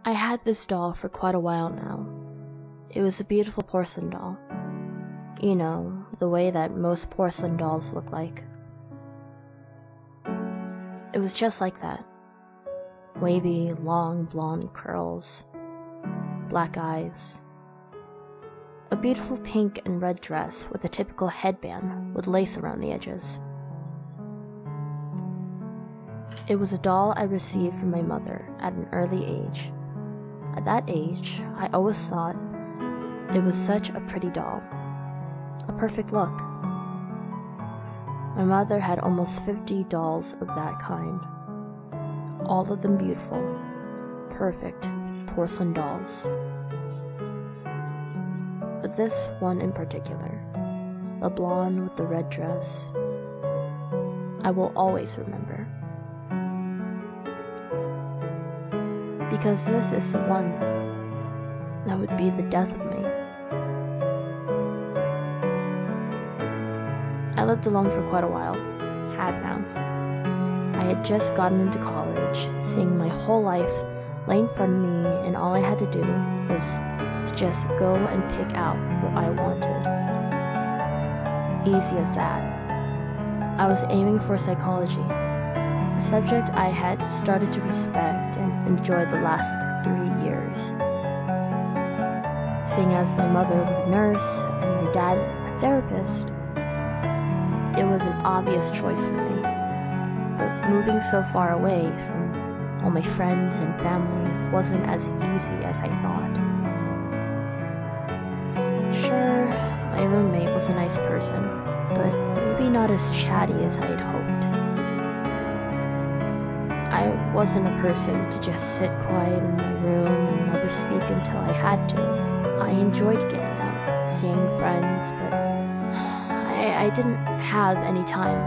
I had this doll for quite a while now. It was a beautiful porcelain doll. You know, the way that most porcelain dolls look like. It was just like that. Wavy, long, blonde curls. Black eyes. A beautiful pink and red dress with a typical headband with lace around the edges. It was a doll I received from my mother at an early age. At that age, I always thought it was such a pretty doll. A perfect look. My mother had almost 50 dolls of that kind. All of them beautiful, perfect porcelain dolls. But this one in particular, the blonde with the red dress, I will always remember. Because this is the one that would be the death of me. I lived alone for quite a while. Had now. I had just gotten into college, seeing my whole life lay in front of me, and all I had to do was to just go and pick out what I wanted. Easy as that. I was aiming for psychology, a subject I had started to respect and enjoy the last 3 years. Seeing as my mother was a nurse and my dad a therapist, it was an obvious choice for me. But moving so far away from all my friends and family wasn't as easy as I thought. Sure, my roommate was a nice person, but maybe not as chatty as I had hoped. I wasn't a person to just sit quiet in my room and never speak until I had to. I enjoyed getting out, seeing friends, but I didn't have any time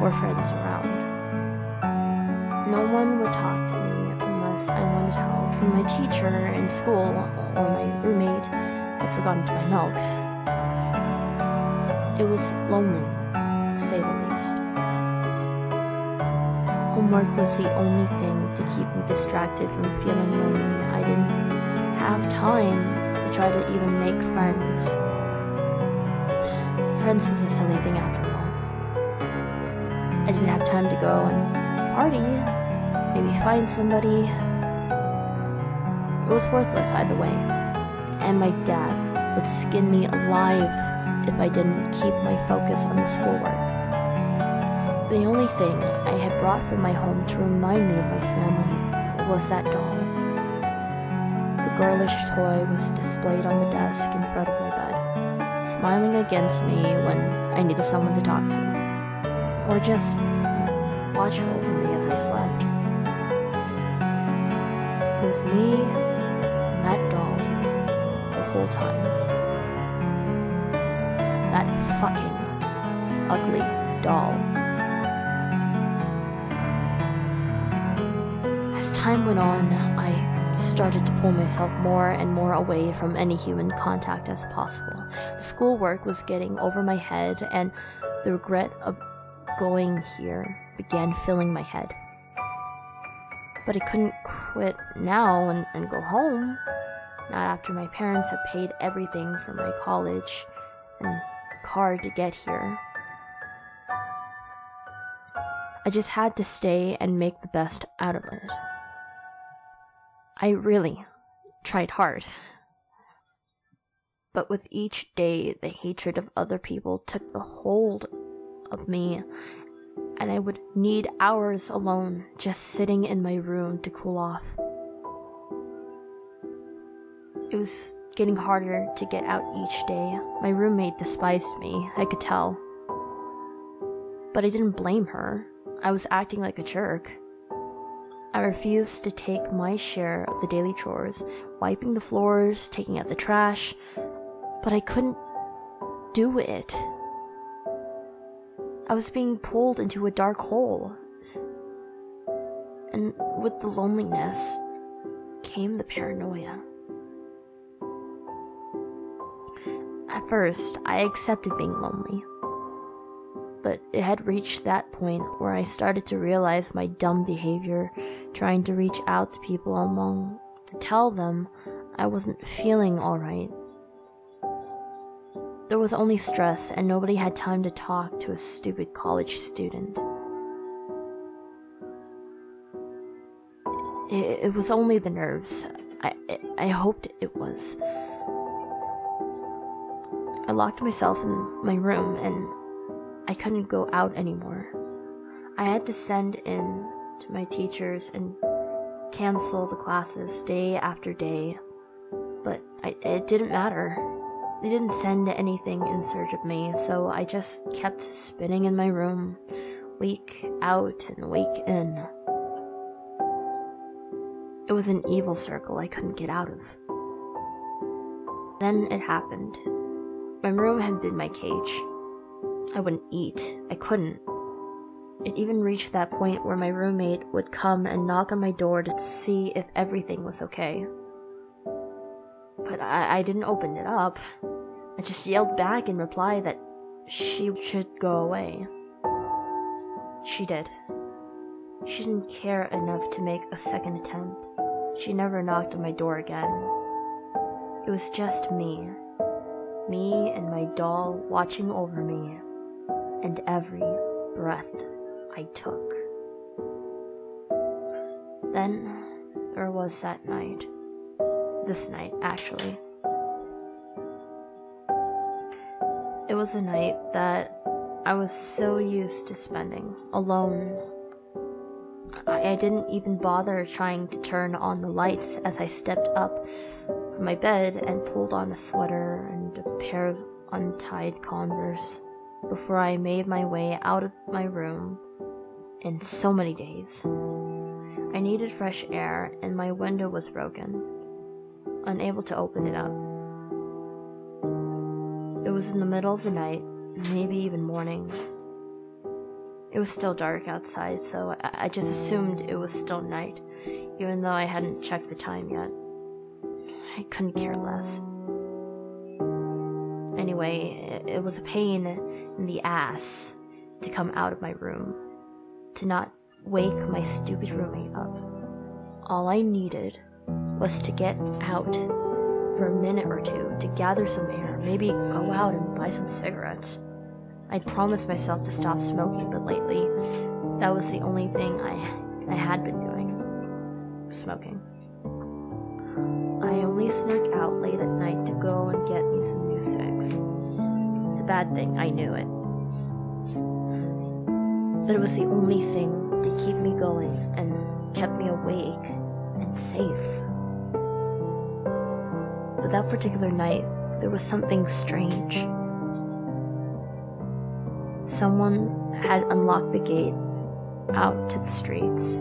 or friends around. No one would talk to me unless I wanted help from my teacher in school or my roommate had forgotten to buy milk. It was lonely, to say the least. Homework was the only thing to keep me distracted from feeling lonely. I didn't have time to try to even make friends. Friends was a silly thing after all. I didn't have time to go and party, maybe find somebody. It was worthless either way, and my dad would skin me alive if I didn't keep my focus on the schoolwork. The only thing I had brought from my home to remind me of my family was that doll. The girlish toy was displayed on the desk in front of my bed, smiling against me when I needed someone to talk to, or just watch over me as I slept. It was me and that doll the whole time. That fucking ugly doll. As time went on, I started to pull myself more and more away from any human contact as possible. The schoolwork was getting over my head, and the regret of going here began filling my head. But I couldn't quit now and go home, not after my parents had paid everything for my college and car to get here. I just had to stay and make the best out of it. I really tried hard. But with each day, the hatred of other people took the hold of me, and I would need hours alone just sitting in my room to cool off. It was getting harder to get out each day. My roommate despised me, I could tell. But I didn't blame her. I was acting like a jerk. I refused to take my share of the daily chores, wiping the floors, taking out the trash, but I couldn't do it. I was being pulled into a dark hole. And with the loneliness came the paranoia. At first, I accepted being lonely. But it had reached that point where I started to realize my dumb behavior, trying to reach out to people among to tell them I wasn't feeling alright. There was only stress, and nobody had time to talk to a stupid college student. It was only the nerves. I hoped it was. I locked myself in my room, and I couldn't go out anymore. I had to send in to my teachers and cancel the classes day after day, but it didn't matter. They didn't send anything in search of me, so I just kept spinning in my room, week out and week in. It was an evil circle I couldn't get out of. Then it happened. My room had been my cage. I wouldn't eat. I couldn't. It even reached that point where my roommate would come and knock on my door to see if everything was okay. But I didn't open it up. I just yelled back in reply that she should go away. She did. She didn't care enough to make a second attempt. She never knocked on my door again. It was just me. Me and my doll watching over me, and every breath I took. Then there was that night. This night, actually. It was a night that I was so used to spending alone. I didn't even bother trying to turn on the lights as I stepped up from my bed and pulled on a sweater and a pair of untied Converse before I made my way out of my room in so many days. I needed fresh air, and my window was broken, unable to open it up. It was in the middle of the night, maybe even morning. It was still dark outside, so I just assumed it was still night, even though I hadn't checked the time yet. I couldn't care less. Anyway, it was a pain in the ass to come out of my room, to not wake my stupid roommate up. All I needed was to get out for a minute or two to gather some air, maybe go out and buy some cigarettes. I'd promised myself to stop smoking, but lately, that was the only thing I had been doing. Smoking. I only snuck out late at night to go and get me some new cigs. It's a bad thing, I knew it. But it was the only thing to keep me going and kept me awake and safe. But that particular night, there was something strange. Someone had unlocked the gate out to the streets.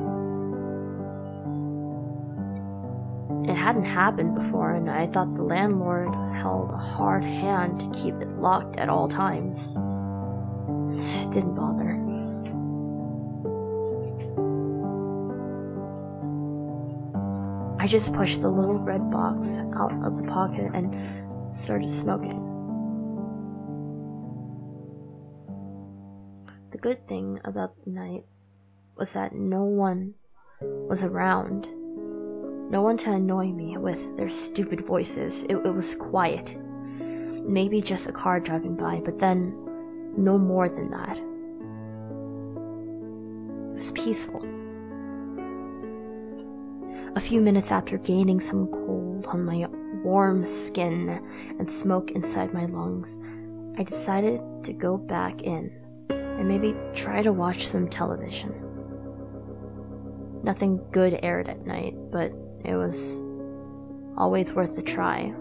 It hadn't happened before, and I thought the landlord held a hard hand to keep it locked at all times. It didn't bother. I just pushed the little red box out of the pocket and started smoking. The good thing about the night was that no one was around. No one to annoy me with their stupid voices. It was quiet. Maybe just a car driving by, but then no more than that. It was peaceful. A few minutes after gaining some cold on my warm skin and smoke inside my lungs, I decided to go back in and maybe try to watch some television. Nothing good aired at night, but it was always worth a try.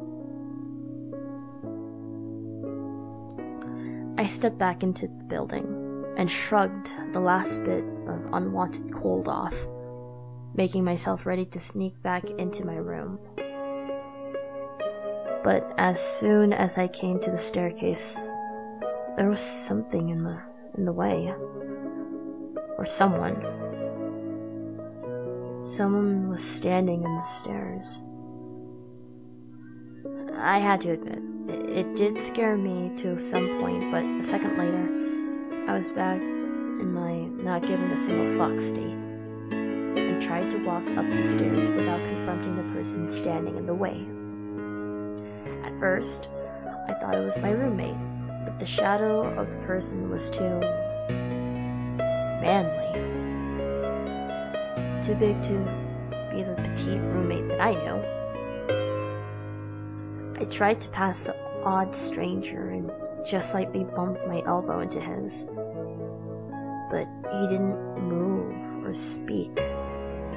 I stepped back into the building and shrugged the last bit of unwanted cold off, making myself ready to sneak back into my room. But as soon as I came to the staircase, there was something in the way. Or someone. Someone was standing in the stairs. I had to admit, it did scare me to some point, but a second later, I was back in my not giving a single fuck state. And I tried to walk up the stairs without confronting the person standing in the way. At first, I thought it was my roommate, but the shadow of the person was too manly. Too big to be the petite roommate that I knew. I tried to pass the odd stranger and just slightly bumped my elbow into his. But he didn't move or speak.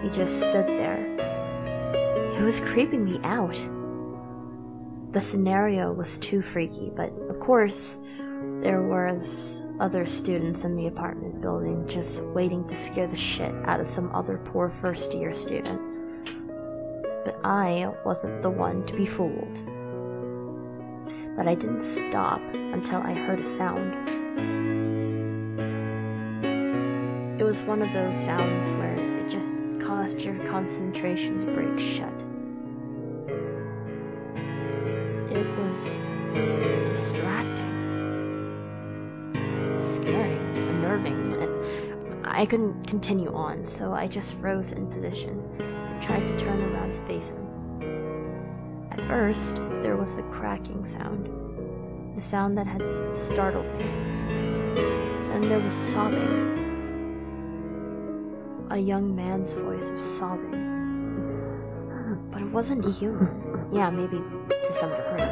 He just stood there. It was creeping me out. The scenario was too freaky, but of course, there was other students in the apartment building just waiting to scare the shit out of some other poor first-year student. But I wasn't the one to be fooled. But I didn't stop until I heard a sound. It was one of those sounds where it just caused your concentration to break shut. It was distracting, scaring, unnerving. I couldn't continue on, so I just froze in position and tried to turn around to face him. At first, there was a cracking sound, a sound that had startled me. Then there was sobbing. A young man's voice was sobbing. But it wasn't human. Yeah, maybe to some degree.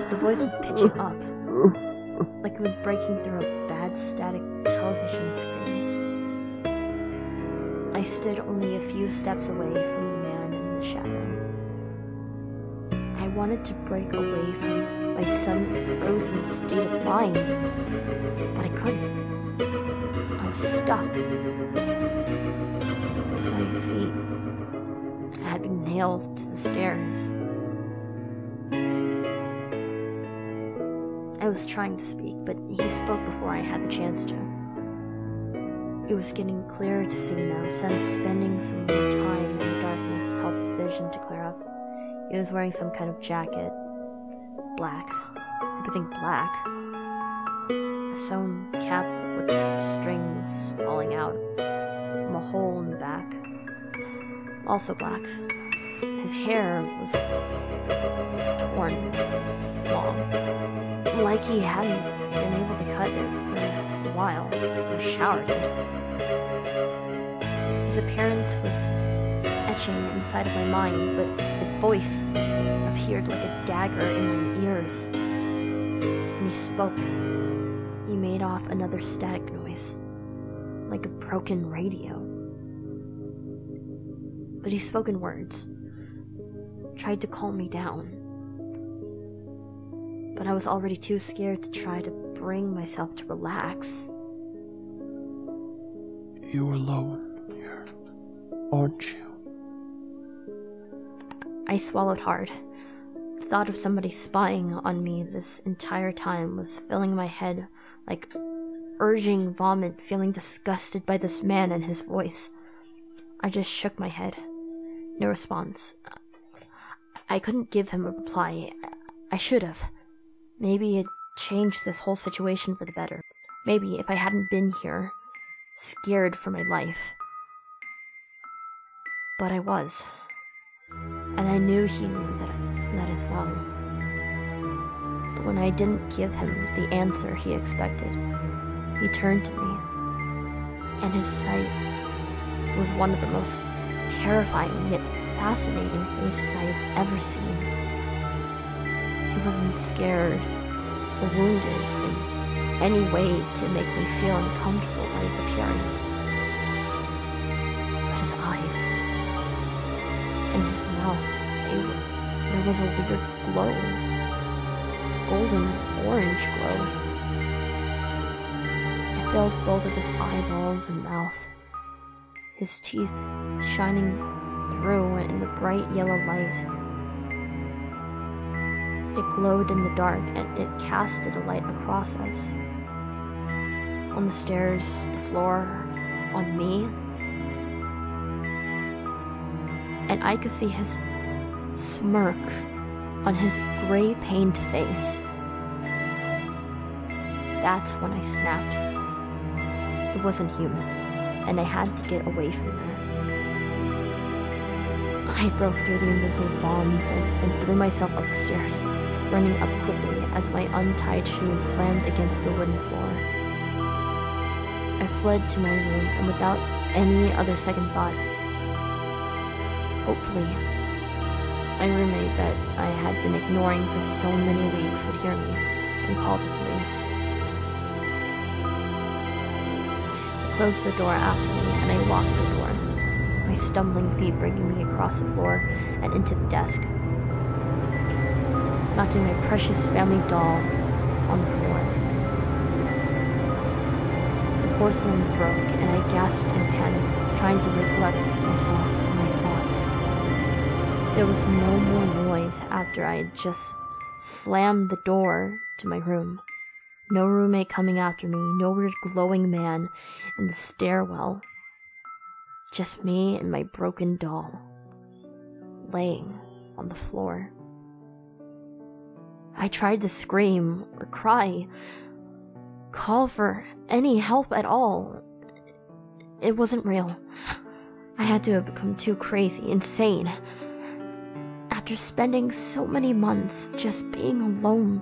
The voice was pitching up, like it was breaking through a bad static television screen. I stood only a few steps away from the man in the shadow. I wanted to break away from my sudden frozen state of mind, but I couldn't. I was stuck. My feet had been nailed to the stairs. I was trying to speak, but he spoke before I had the chance to. It was getting clearer to see now, since spending some more time in the darkness helped vision to clear up. He was wearing some kind of jacket. Black. Everything black. A sewn cap with strings falling out from a hole in the back. Also black. His hair was torn, long, like he hadn't been able to cut it for a while, or showered it. His appearance was etching inside of my mind, but the voice appeared like a dagger in my ears. When he spoke, he made off another static noise, like a broken radio. But he spoke in words, tried to calm me down. But I was already too scared to try to bring myself to relax. You're alone here, aren't you? I swallowed hard. The thought of somebody spying on me this entire time was filling my head like urging vomit, feeling disgusted by this man and his voice. I just shook my head. No response. I couldn't give him a reply. I should have. Maybe it changed this whole situation for the better. Maybe if I hadn't been here, scared for my life. But I was. And I knew he knew that as well. But when I didn't give him the answer he expected, he turned to me, and his sight was one of the most terrifying yet fascinating faces I had ever seen. He wasn't scared or wounded in any way to make me feel uncomfortable by his appearance. But his eyes and his mouth, there was a weird glow. Golden orange glow. I filled both of his eyeballs and mouth, his teeth shining through in the bright yellow light. It glowed in the dark, and it casted a light across us. On the stairs, the floor, on me. And I could see his smirk on his gray pained face. That's when I snapped. It wasn't human, and I had to get away from there. I broke through the invisible bonds and threw myself up the stairs, running up quickly as my untied shoes slammed against the wooden floor. I fled to my room, and without any other second thought, hopefully, my roommate that I had been ignoring for so many weeks would hear me and call the police. I closed the door after me, and I locked the door, my stumbling feet bringing me across the floor and into the desk, knocking my precious family doll on the floor. The porcelain broke, and I gasped in panic, trying to recollect myself and my thoughts. There was no more noise after I had just slammed the door to my room. No roommate coming after me, no weird glowing man in the stairwell. Just me and my broken doll, laying on the floor. I tried to scream or cry, call for any help at all. It wasn't real. I had to have become too crazy, insane. After spending so many months just being alone,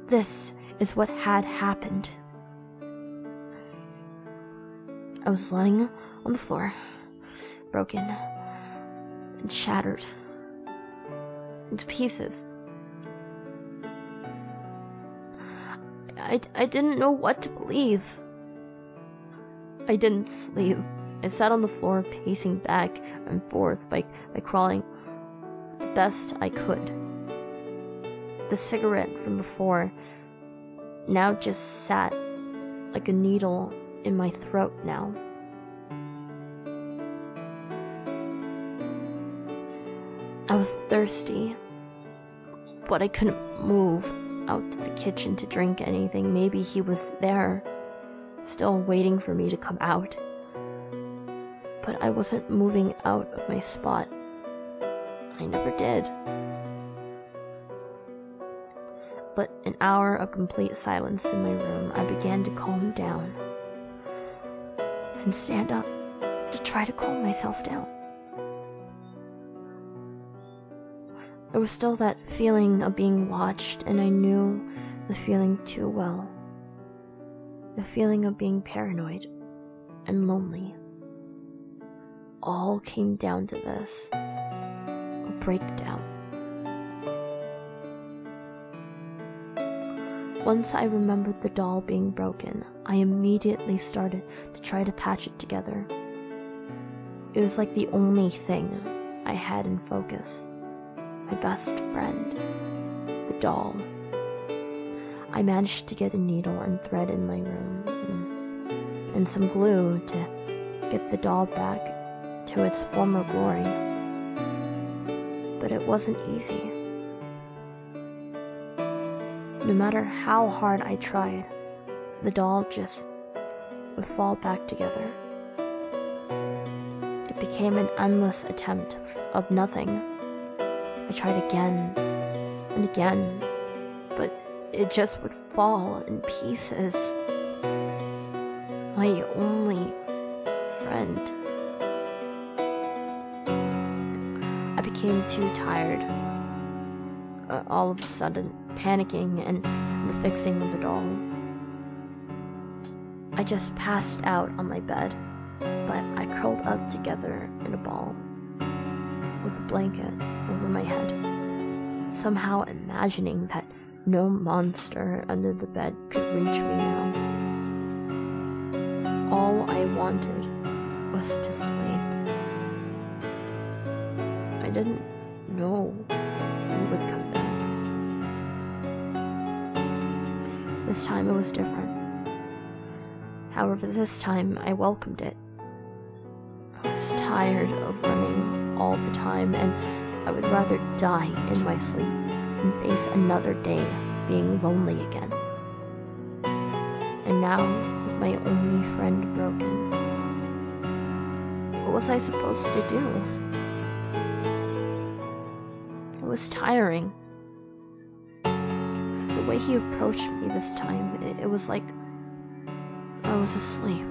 this is what had happened. I was lying on the floor, broken and shattered into pieces. I didn't know what to believe. I didn't sleep. I sat on the floor, pacing back and forth by crawling the best I could. The cigarette from before now just sat like a needle in my throat now. I was thirsty, but I couldn't move out to the kitchen to drink anything. Maybe he was there, still waiting for me to come out. But I wasn't moving out of my spot. I never did. But an hour of complete silence in my room, I began to calm down and stand up to try to calm myself down. There was still that feeling of being watched, and I knew the feeling too well. The feeling of being paranoid and lonely. All came down to this. A breakdown. Once I remembered the doll being broken, I immediately started to try to patch it together. It was like the only thing I had in focus. My best friend, the doll. I managed to get a needle and thread in my room, and some glue to get the doll back to its former glory. But it wasn't easy. No matter how hard I tried, the doll just would fall back together. It became an endless attempt of nothing. I tried again and again, but it just would fall in pieces. My only friend. I became too tired, all of a sudden, panicking and the fixing of the doll. I just passed out on my bed, but I curled up together in a ball, with a blanket over my head, somehow imagining that no monster under the bed could reach me now. All I wanted was to sleep. I didn't know he would come back. This time it was different. However, this time I welcomed it. I was tired of running all the time, and I would rather die in my sleep and face another day being lonely again. And now, with my only friend broken, what was I supposed to do? It was tiring. The way he approached me this time, it was like I was asleep.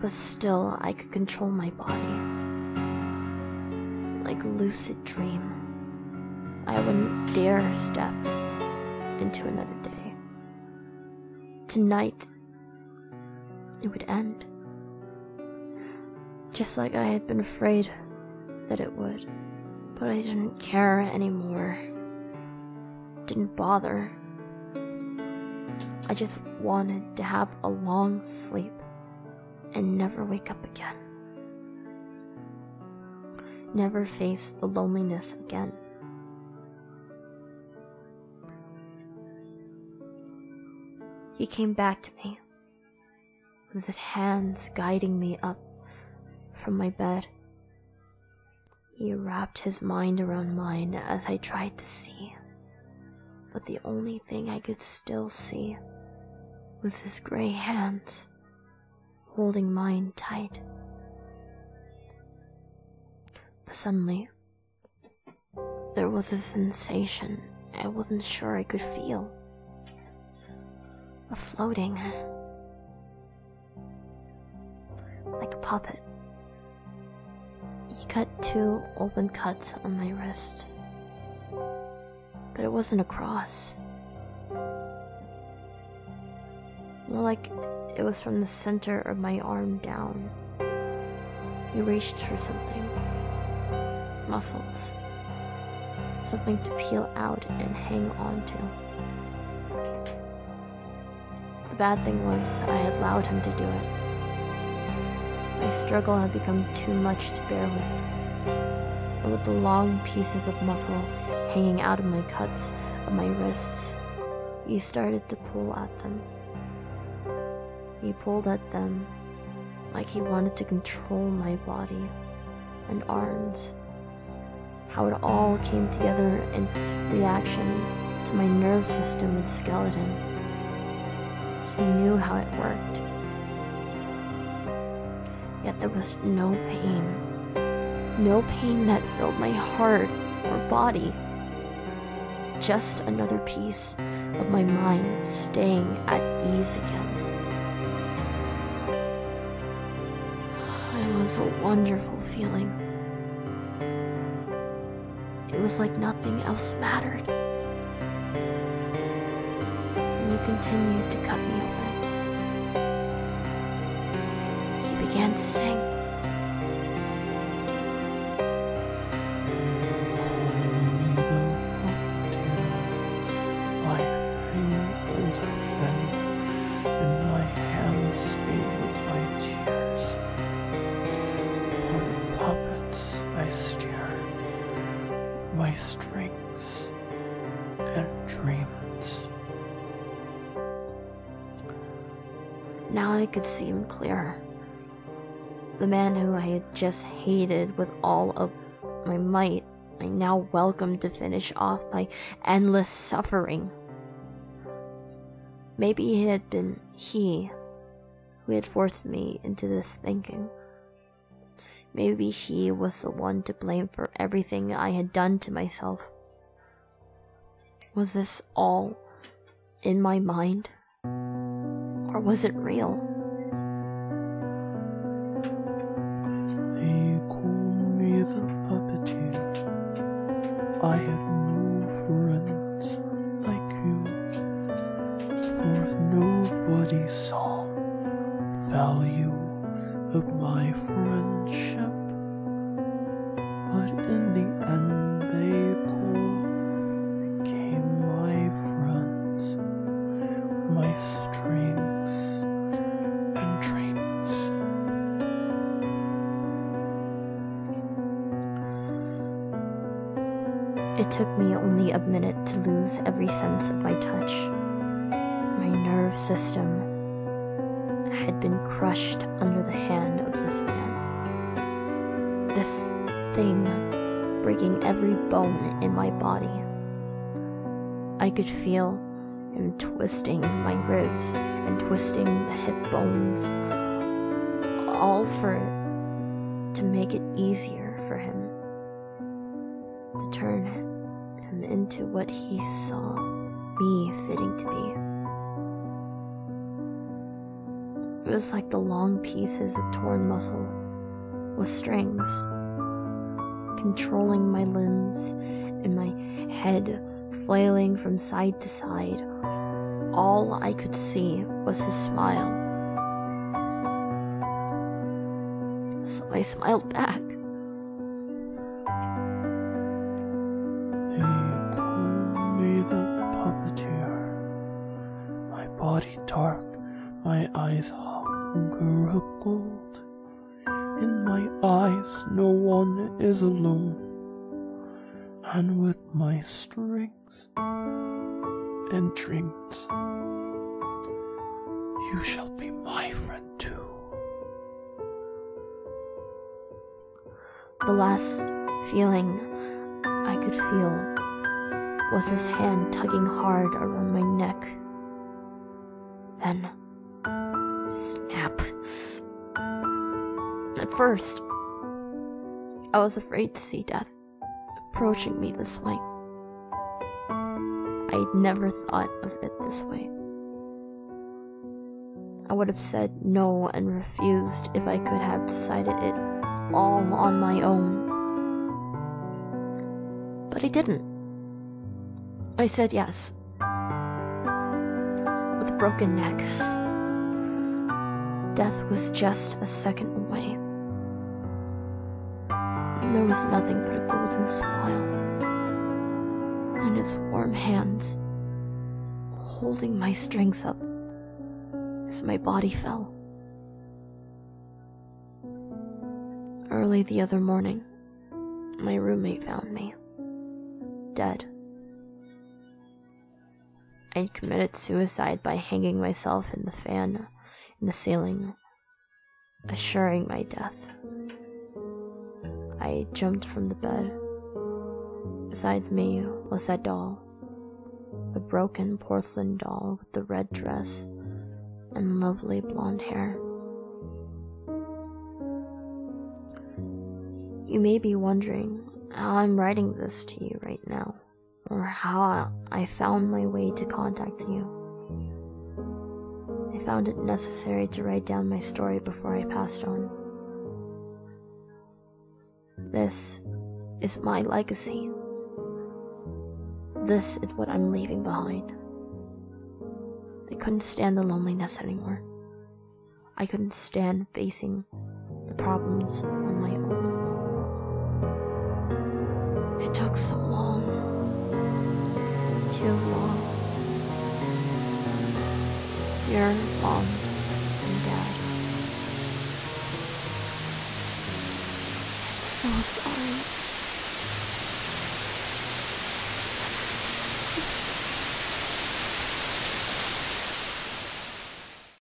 but still I could control my body. Like a lucid dream, I wouldn't dare step into another day. Tonight, it would end. Just like I had been afraid that it would. But I didn't care anymore. Didn't bother. I just wanted to have a long sleep and never wake up again. Never face the loneliness again. He came back to me, with his hands guiding me up from my bed. He wrapped his mind around mine as I tried to see, but the only thing I could still see was his gray hands holding mine tight. But suddenly, there was a sensation I wasn't sure I could feel. A floating, like a puppet. He cut 2 open cuts on my wrist, but it wasn't a cross. More like it was from the center of my arm down. He reached for something. Muscles. Something to peel out and hang on to. The bad thing was I had allowed him to do it. My struggle had become too much to bear with. And with the long pieces of muscle hanging out of my cuts of my wrists, he started to pull at them. He pulled at them like he wanted to control my body and arms. How it all came together in reaction to my nerve system and skeleton. He knew how it worked. Yet there was no pain. No pain that filled my heart or body. Just another piece of my mind staying at ease again. It was a wonderful feeling. It was like nothing else mattered. And he continued to cut me open. He began to sing. My fingers are thin, and my hands stained with my tears. For the puppets I steer, my strings and dreams. Now I could see him clearer. The man who I had just hated with all of my might, I now welcomed to finish off my endless suffering. Maybe it had been he who had forced me into this thinking. Maybe he was the one to blame for everything I had done to myself. Was this all in my mind? Or was it real? They call me the Puppeteer. I had no friends like you, for nobody saw value of my friendship. But in the end they all became my friends, my strings and dreams. It took me only a minute to lose every sense of my touch. My nerve system had been crushed under the hand of this man. This thing breaking every bone in my body. I could feel him twisting my ribs and twisting the hip bones, all to make it easier for him to turn him into what he saw me fitting to be. It was like the long pieces of torn muscle with strings, controlling my limbs and my head flailing from side to side. All I could see was his smile. So I smiled back. They call me the Puppeteer. My body dark, my eyes hunger of gold. In my eyes no one is alone. And with my strings and drinks, you shall be my friend too. The last feeling I could feel was his hand tugging hard around my neck. Then, snap. At first, I was afraid to see death approaching me this way. I'd never thought of it this way. I would have said no and refused if I could have decided it all on my own. But I didn't. I said yes. With a broken neck, death was just a second away. There was nothing but a golden smile, and his warm hands holding my strings up as my body fell. Early the other morning, my roommate found me, dead. I'd committed suicide by hanging myself in the fan in the ceiling, assuring my death. I jumped from the bed. Beside me was that doll, a broken porcelain doll with the red dress and lovely blonde hair. You may be wondering how I'm writing this to you right now, or how I found my way to contact you. I found it necessary to write down my story before I passed on. This is my legacy. This is what I'm leaving behind. I couldn't stand the loneliness anymore. I couldn't stand facing the problems on my own. It took so long. Too long. Your mom and dad. I'm so sorry.